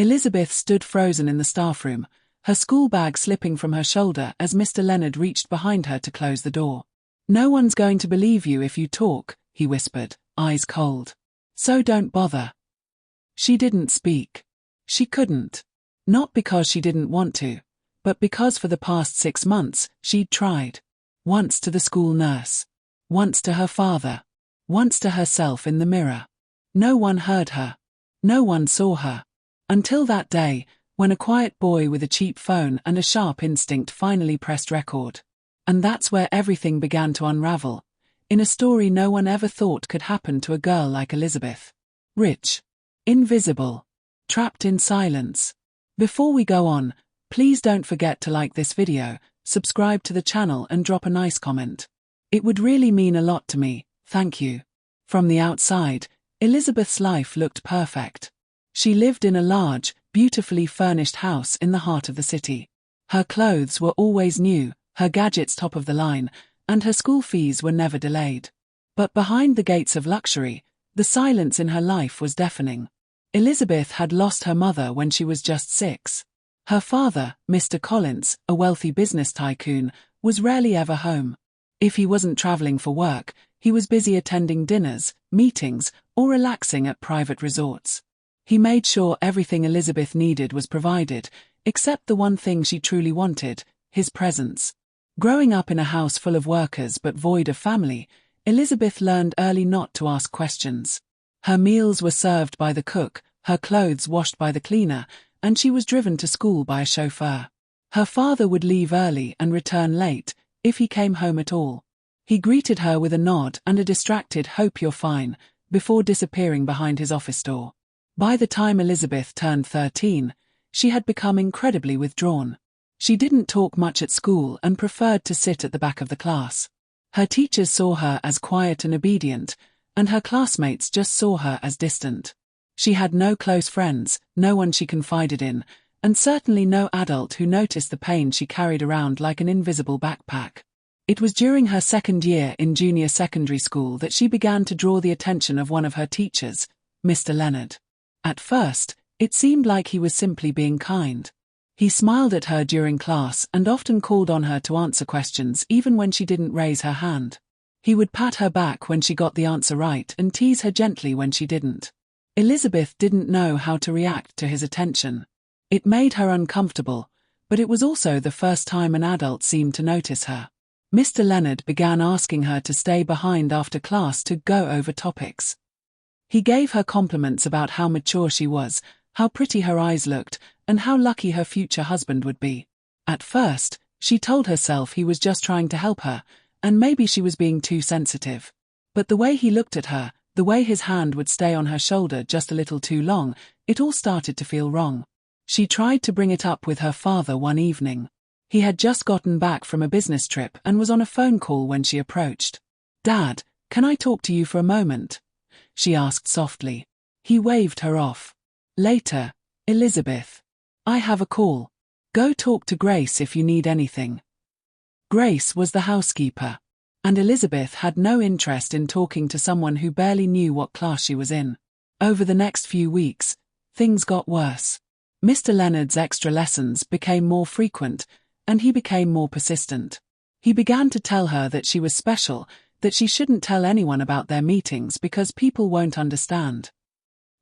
Elizabeth stood frozen in the staff room, her school bag slipping from her shoulder as Mr. Leonard reached behind her to close the door. "No one's going to believe you if you talk," he whispered, eyes cold. "So don't bother." She didn't speak. She couldn't. Not because she didn't want to, but because for the past 6 months, she'd tried. Once to the school nurse. Once to her father. Once to herself in the mirror. No one heard her. No one saw her. Until that day, when a quiet boy with a cheap phone and a sharp instinct finally pressed record. And that's where everything began to unravel, in a story no one ever thought could happen to a girl like Elizabeth. Rich. Invisible. Trapped in silence. Before we go on, please don't forget to like this video, subscribe to the channel and drop a nice comment. It would really mean a lot to me, thank you. From the outside, Elizabeth's life looked perfect. She lived in a large, beautifully furnished house in the heart of the city. Her clothes were always new, her gadgets top of the line, and her school fees were never delayed. But behind the gates of luxury, the silence in her life was deafening. Elizabeth had lost her mother when she was just 6. Her father, Mr. Collins, a wealthy business tycoon, was rarely ever home. If he wasn't traveling for work, he was busy attending dinners, meetings, or relaxing at private resorts. He made sure everything Elizabeth needed was provided, except the one thing she truly wanted, his presence. Growing up in a house full of workers but void of family, Elizabeth learned early not to ask questions. Her meals were served by the cook, her clothes washed by the cleaner, and she was driven to school by a chauffeur. Her father would leave early and return late, if he came home at all. He greeted her with a nod and a distracted "hope you're fine," before disappearing behind his office door. By the time Elizabeth turned 13, she had become incredibly withdrawn. She didn't talk much at school and preferred to sit at the back of the class. Her teachers saw her as quiet and obedient, and her classmates just saw her as distant. She had no close friends, no one she confided in, and certainly no adult who noticed the pain she carried around like an invisible backpack. It was during her second year in junior secondary school that she began to draw the attention of one of her teachers, Mr. Leonard. At first, it seemed like he was simply being kind. He smiled at her during class and often called on her to answer questions even when she didn't raise her hand. He would pat her back when she got the answer right and tease her gently when she didn't. Elizabeth didn't know how to react to his attention. It made her uncomfortable, but it was also the first time an adult seemed to notice her. Mr. Leonard began asking her to stay behind after class to go over topics. He gave her compliments about how mature she was, how pretty her eyes looked, and how lucky her future husband would be. At first, she told herself he was just trying to help her, and maybe she was being too sensitive. But the way he looked at her, the way his hand would stay on her shoulder just a little too long, it all started to feel wrong. She tried to bring it up with her father one evening. He had just gotten back from a business trip and was on a phone call when she approached. "Dad, can I talk to you for a moment?" she asked softly. He waved her off. "Later, Elizabeth. I have a call. Go talk to Grace if you need anything." Grace was the housekeeper, and Elizabeth had no interest in talking to someone who barely knew what class she was in. Over the next few weeks, things got worse. Mr. Leonard's extra lessons became more frequent, and he became more persistent. He began to tell her that she was special, that she shouldn't tell anyone about their meetings because people won't understand.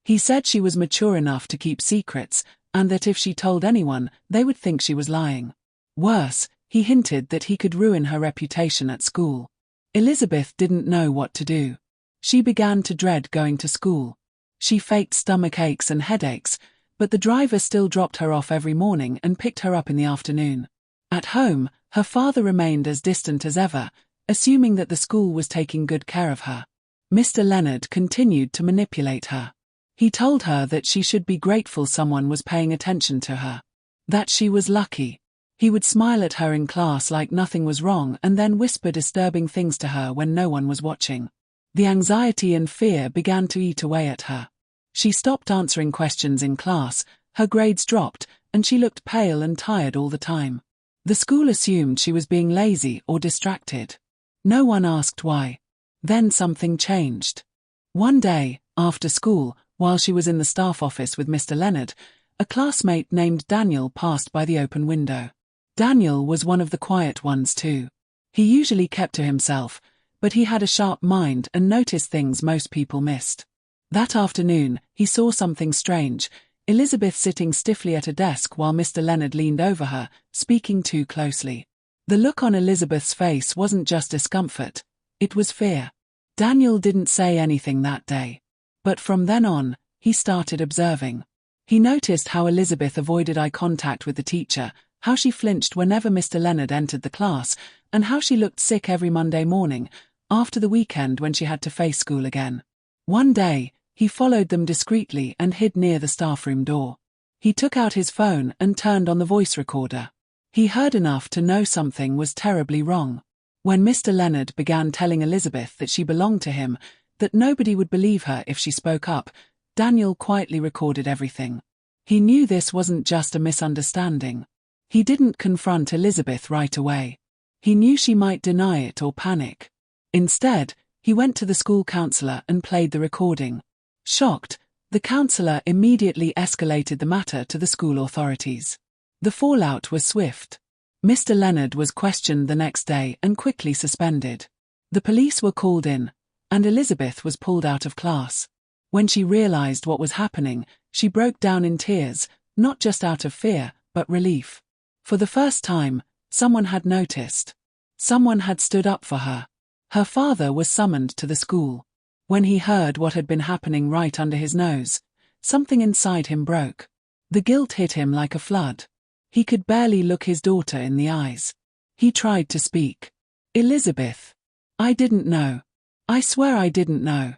He said she was mature enough to keep secrets, and that if she told anyone, they would think she was lying. Worse, he hinted that he could ruin her reputation at school. Elizabeth didn't know what to do. She began to dread going to school. She faked stomach aches and headaches, but the driver still dropped her off every morning and picked her up in the afternoon. At home, her father remained as distant as ever, assuming that the school was taking good care of her. Mr. Leonard continued to manipulate her. He told her that she should be grateful someone was paying attention to her. That she was lucky. He would smile at her in class like nothing was wrong and then whisper disturbing things to her when no one was watching. The anxiety and fear began to eat away at her. She stopped answering questions in class, her grades dropped, and she looked pale and tired all the time. The school assumed she was being lazy or distracted. No one asked why. Then something changed. One day, after school, while she was in the staff office with Mr. Leonard, A classmate named Daniel passed by the open window. Daniel was one of the quiet ones too. He usually kept to himself, but he had a sharp mind and noticed things most people missed. That afternoon, he saw something strange: Elizabeth sitting stiffly at a desk while Mr. Leonard leaned over her, speaking too closely. The look on Elizabeth's face wasn't just discomfort, it was fear. Daniel didn't say anything that day. But from then on, he started observing. He noticed how Elizabeth avoided eye contact with the teacher, how she flinched whenever Mr. Leonard entered the class, and how she looked sick every Monday morning, after the weekend when she had to face school again. One day, he followed them discreetly and hid near the staff room door. He took out his phone and turned on the voice recorder. He heard enough to know something was terribly wrong. When Mr. Leonard began telling Elizabeth that she belonged to him, that nobody would believe her if she spoke up, Daniel quietly recorded everything. He knew this wasn't just a misunderstanding. He didn't confront Elizabeth right away. He knew she might deny it or panic. Instead, he went to the school counselor and played the recording. Shocked, the counselor immediately escalated the matter to the school authorities. The fallout was swift. Mr. Leonard was questioned the next day and quickly suspended. The police were called in, and Elizabeth was pulled out of class. When she realized what was happening, she broke down in tears, not just out of fear, but relief. For the first time, someone had noticed. Someone had stood up for her. Her father was summoned to the school. When he heard what had been happening right under his nose, something inside him broke. The guilt hit him like a flood. He could barely look his daughter in the eyes. He tried to speak. "Elizabeth, I didn't know. I swear I didn't know."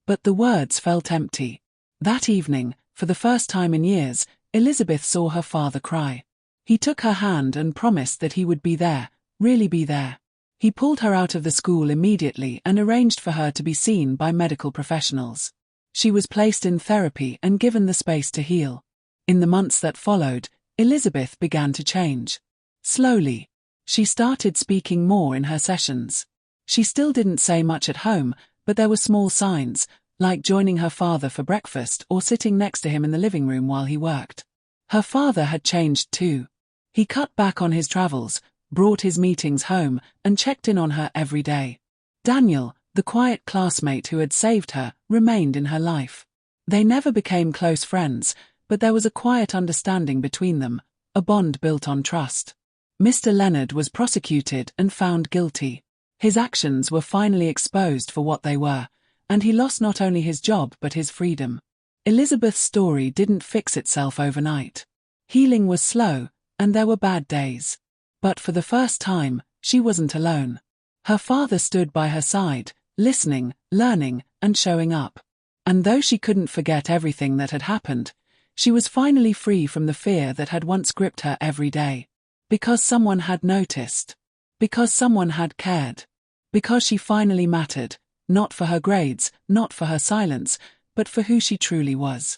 But the words felt empty. That evening, for the first time in years, Elizabeth saw her father cry. He took her hand and promised that he would be there, really be there. He pulled her out of the school immediately and arranged for her to be seen by medical professionals. She was placed in therapy and given the space to heal. In the months that followed, Elizabeth began to change. Slowly, she started speaking more in her sessions. She still didn't say much at home, but there were small signs, like joining her father for breakfast or sitting next to him in the living room while he worked. Her father had changed too. He cut back on his travels, brought his meetings home, and checked in on her every day. Daniel, the quiet classmate who had saved her, remained in her life. They never became close friends, but there was a quiet understanding between them, a bond built on trust. Mr. Leonard was prosecuted and found guilty. His actions were finally exposed for what they were, and he lost not only his job but his freedom. Elizabeth's story didn't fix itself overnight. Healing was slow, and there were bad days. But for the first time, she wasn't alone. Her father stood by her side, listening, learning, and showing up. And though she couldn't forget everything that had happened, she was finally free from the fear that had once gripped her every day. Because someone had noticed. Because someone had cared. Because she finally mattered, not for her grades, not for her silence, but for who she truly was.